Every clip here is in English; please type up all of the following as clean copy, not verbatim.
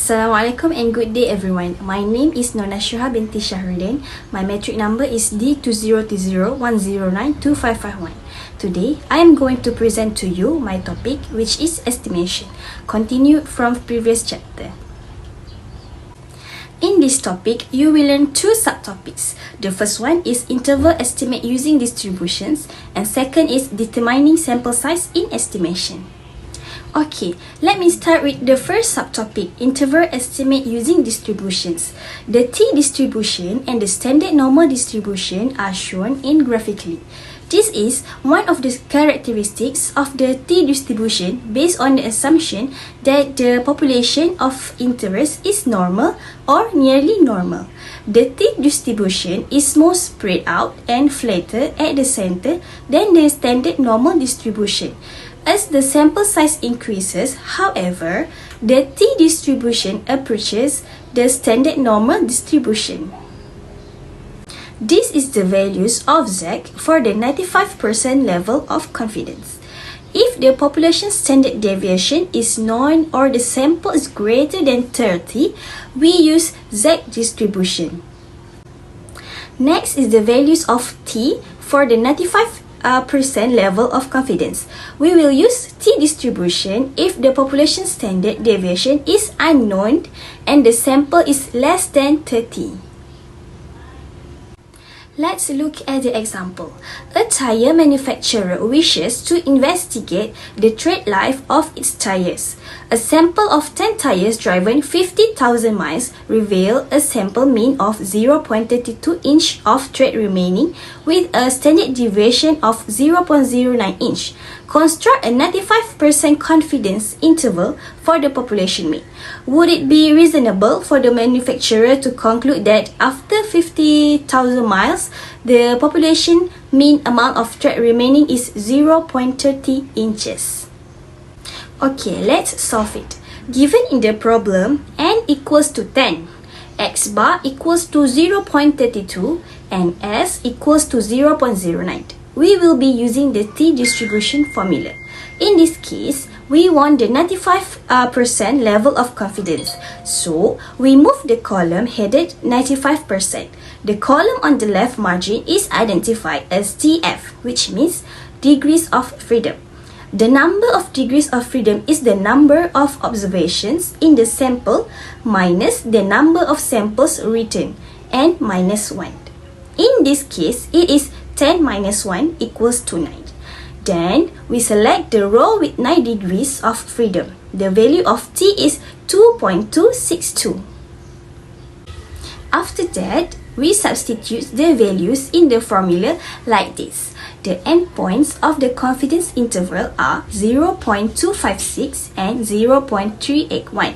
Assalamualaikum and good day everyone. My name is Nona Syuha binti Syahruddin. My metric number is D20T01092551. Today, I am going to present to you my topic, which is estimation, continued from previous chapter. In this topic, you will learn two subtopics. The first one is interval estimate using distributions, and second is determining sample size in estimation. Okay, let me start with the first subtopic, interval estimate using distributions. The t distribution and the standard normal distribution are shown in graphically. This is one of the characteristics of the t distribution based on the assumption that the population of interest is normal or nearly normal. The t distribution is more spread out and flatter at the center than the standard normal distribution. As the sample size increases, however, the t distribution approaches the standard normal distribution. This is the values of Z for the 95% level of confidence. If the population standard deviation is known or the sample is greater than 30, we use Z distribution. Next is the values of T for the 95% level of confidence. We will use t distribution if the population standard deviation is unknown and the sample is less than 30. Let's look at the example. A tire manufacturer wishes to investigate the tread life of its tires. A sample of 10 tires driven 50,000 miles reveal a sample mean of 0.32 inch of tread remaining with a standard deviation of 0.09 inch. Construct a 95% confidence interval for the population mean. Would it be reasonable for the manufacturer to conclude that after 50,000 miles, the population mean amount of tread remaining is 0.30 inches? Okay, let's solve it. Given in the problem, n equals to 10, x bar equals to 0.32, and s equals to 0.09. We will be using the t distribution formula. In this case, we want the 95% level of confidence. So, we move the column headed 95%. The column on the left margin is identified as TF, which means degrees of freedom. The number of degrees of freedom is the number of observations in the sample minus the number of samples written, and minus 1. In this case, it is 10 minus 1 equals to 9. Then, we select the row with 9 degrees of freedom. The value of t is 2.262. After that, we substitute the values in the formula like this. The endpoints of the confidence interval are 0.256 and 0.381.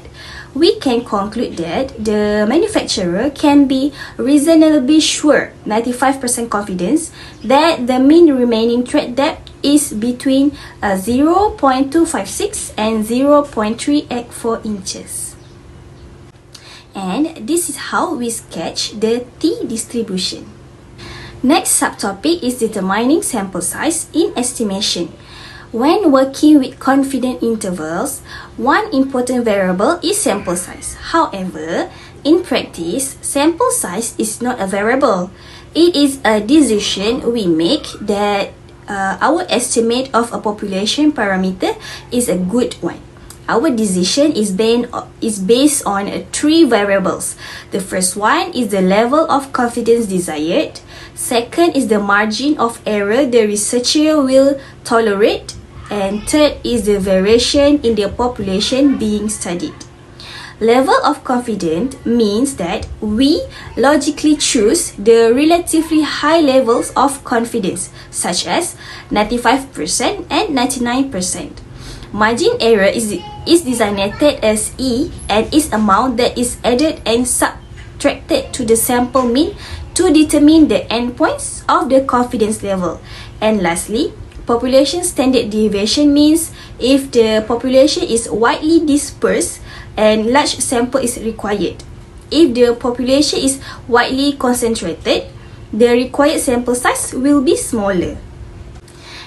We can conclude that the manufacturer can be reasonably sure, 95% confidence, that the mean remaining tread depth is between 0.256 and 0.384 inches. And this is how we sketch the t distribution. Next subtopic is determining sample size in estimation. When working with confidence intervals, one important variable is sample size. However, in practice, sample size is not a variable. It is a decision we make that our estimate of a population parameter is a good one. Our decision is based on three variables. The first one is the level of confidence desired. Second is the margin of error the researcher will tolerate. And third is the variation in the population being studied. Level of confidence means that we logically choose the relatively high levels of confidence, such as 95% and 99%. Margin error is designated as E and is amount that is added and subtracted to the sample mean to determine the endpoints of the confidence level. And lastly, population standard deviation means if the population is widely dispersed and large sample is required. If the population is widely concentrated, the required sample size will be smaller.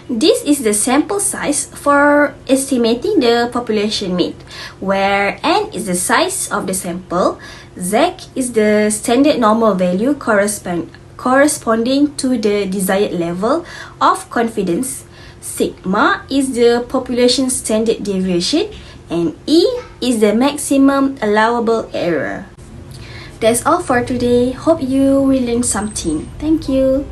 This is the sample size for estimating the population mean, where n is the size of the sample, z is the standard normal value corresponding to the desired level of confidence, sigma is the population standard deviation, and E is the maximum allowable error. That's all for today. Hope you will learn something. Thank you.